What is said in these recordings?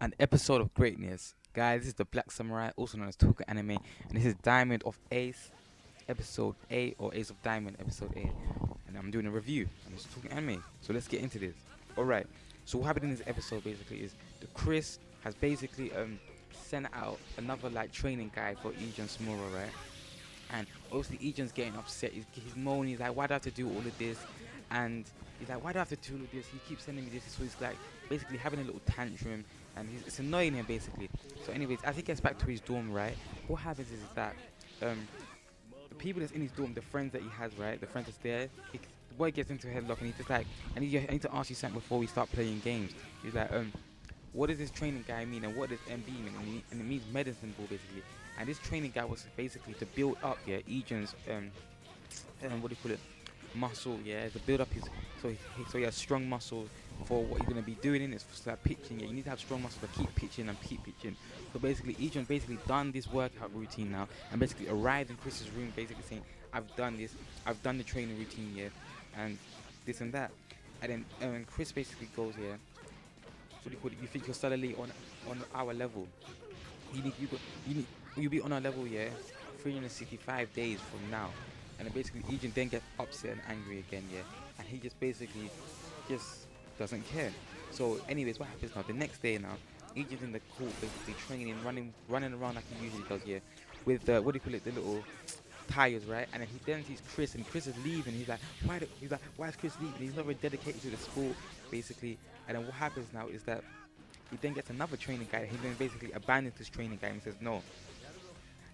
an episode of greatness. Guys, this is the Black Samurai, also known as Toka Anime, and this is Diamond of Ace, episode A, or Ace of Diamond, episode A. And I'm doing a review, and it's Toka Anime. So let's get into this. Alright, so what happened in this episode basically is the Chris has basically sent out another like training guide for Eijun Sawamura, right? And obviously Eijun's getting upset. He's moaning. He's like, why do I have to do all of this? And he's like, why do I have to do all of this? He keeps sending me this. So he's like basically having a little tantrum, and it's annoying him basically. So anyways, as he gets back to his dorm, right, what happens is that um, the people that's in his dorm, the friends that he has, right, the friends that's there, the boy gets into a headlock, and he's just like, I need to ask you something before we start playing games. He's like, what does this training guy mean, and what does MB mean? And it means medicine ball basically. And this training guy was basically to build up, Eijun's what do you call it, muscle, to build up his, so he has strong muscle for what he's gonna be doing in this, like pitching. You need to have strong muscle to keep pitching and keep pitching. So basically, Eijun basically done this workout routine now, and basically arrived in Chris's room, basically saying, "I've done this, I've done the training routine, and this and that." And then Chris basically goes, what do you call it? You think you're solidly on our level? You need you'll be on our level, 365 days from now. And then basically Eijun then gets upset and angry again, and he just basically just doesn't care. So anyways, what happens now? The next day now, Eijun's in the court basically training, running around like he usually does, with what do you call it, the little tires, right? And then he then sees Chris, and Chris is leaving. He's like, why is Chris leaving? He's not very dedicated to the sport, basically. And then what happens now is that he then gets another training guy. He then basically abandons this training guy and says no.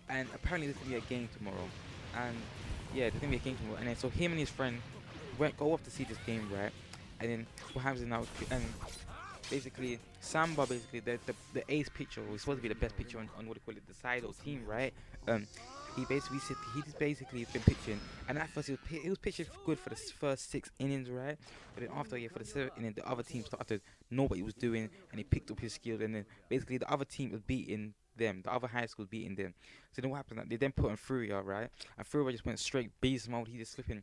And apparently there's gonna be a game tomorrow. And there's gonna be a game tomorrow. And then so him and his friend go off to see this game, right? And then what happens is now, and basically Samba, basically the ace pitcher, who's supposed to be the best pitcher on what they call it, the side or team, right? He's basically been pitching, and at first he was pitching good for the first 6 innings, right? But then after, for the 7th inning, the other team started to know what he was doing, and he picked up his skills, and then basically the other team was beating them, the other high school beating them. So then what happened? They then put on Furia, right? And Furia just went straight beast mode. He just flipping.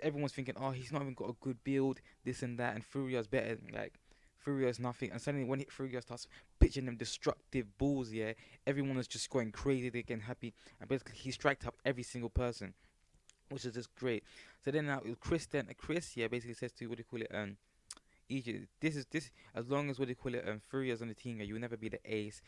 Everyone's thinking, oh, he's not even got a good build, this and that, and Furia's better. Like Furia's nothing. And suddenly when Furia starts pitching them destructive balls, everyone is just going crazy. They're getting happy, and basically he striked up every single person, which is just great. So then now Chris, basically says to, what do you call it, Egypt, this as long as, what do you call it, Furia's on the team, you will never be the ace,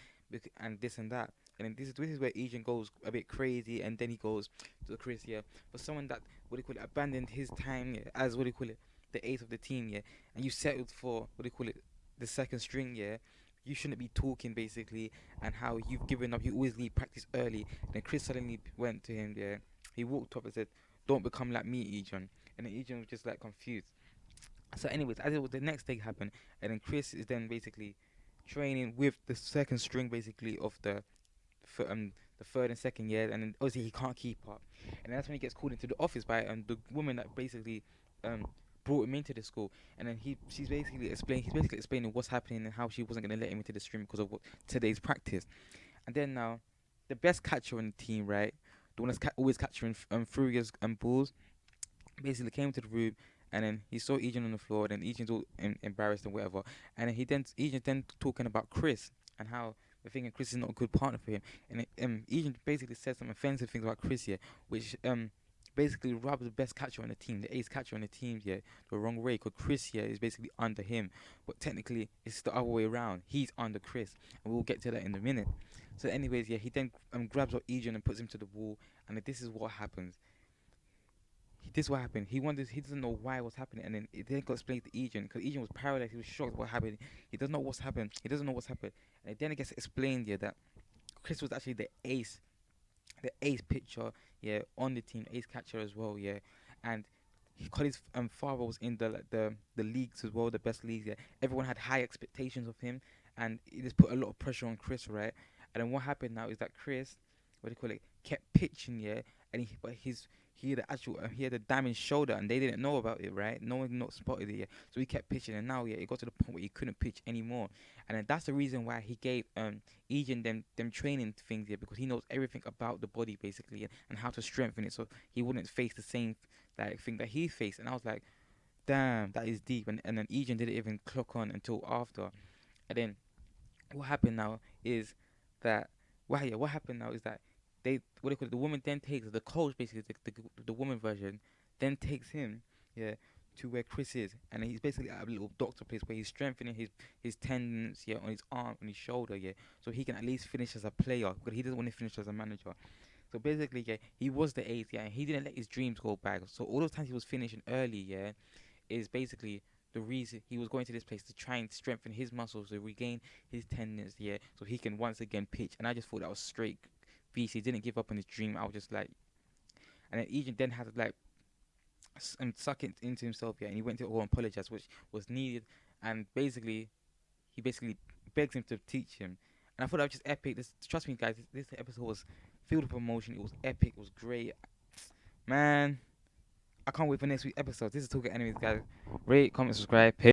and this and that. And then this is where Egypt goes a bit crazy, and then he goes to Chris, for someone that, what do you call it, abandoned his time, as, what do you call it, the ace of the team, and you settled for, what do you call it, the second string, you shouldn't be talking basically, and how you've given up. You always leave practice early. And then Chris suddenly went to him, he walked up and said, "Don't become like me, Egypt." And then Egypt was just like confused. So, anyways, as it was, the next thing happened, and then Chris is then basically training with the second string, basically of the third and second year, and then obviously he can't keep up, and that's when he gets called into the office by the woman that basically um brought him into the school, and then he's basically explaining what's happening and how she wasn't gonna let him into the stream because of today's practice, and then now the best catcher on the team, right, the one that's always catching Furious and balls, basically came to the room, and then he saw Eijun on the floor, and then Eijun's all embarrassed and whatever, and then Eijun then talking about Chris and how the thing Chris is not a good partner for him, and Eijun basically said some offensive things about Chris, which basically rubs the best catcher on the team, the ace catcher on the team, the wrong way, because Chris is basically under him, but technically it's the other way around. He's under Chris, and we'll get to that in a minute. So, anyways, he then grabs up Eijun and puts him to the wall, and this is what happens. This is what happened. He wonders. He doesn't know why what's happening, and then it then got explained to Eijun because Eijun was paralyzed. He was shocked what happened. He doesn't know what's happened. He doesn't know what's happened, and then it gets explained, that Chris was actually the ace pitcher, on the team, ace catcher as well, and because his father was in the leagues as well, the best leagues, everyone had high expectations of him, and it just put a lot of pressure on Chris, right? And then what happened now is that Chris, what do you call it, kept pitching, and he had a damaged shoulder, and they didn't know about it, right? No one not spotted it, so he kept pitching, and now, it got to the point where he couldn't pitch anymore, and then that's the reason why he gave Eijun them training things, because he knows everything about the body basically, and how to strengthen it, so he wouldn't face the same like thing that he faced. And I was like, damn, that is deep. And then Eijun didn't even clock on until after, and then what happened now is that what happened now is that what they call it, the woman then takes the coach, basically the woman version, then takes him, yeah, to where Chris is, and he's basically at a little doctor place where he's strengthening his tendons, yeah, on his arm, on his shoulder, yeah, so he can at least finish as a player, because he doesn't want to finish as a manager. So basically, yeah, he was the ace, yeah, and he didn't let his dreams go back. So all those times he was finishing early, yeah, is basically the reason he was going to this place to try and strengthen his muscles to regain his tendons, yeah, so he can once again pitch. And I just thought that was straight beast. He didn't give up on his dream. I was just like, and then Eijun then had to like suck it into himself, yeah, and he went to go and apologize, which was needed. And basically, he basically begs him to teach him. And I thought that was just epic. Trust me, guys, this episode was filled with emotion. It was epic. It was great, man. I can't wait for next week's episode. This is Talking Enemies, guys. Rate, comment, subscribe.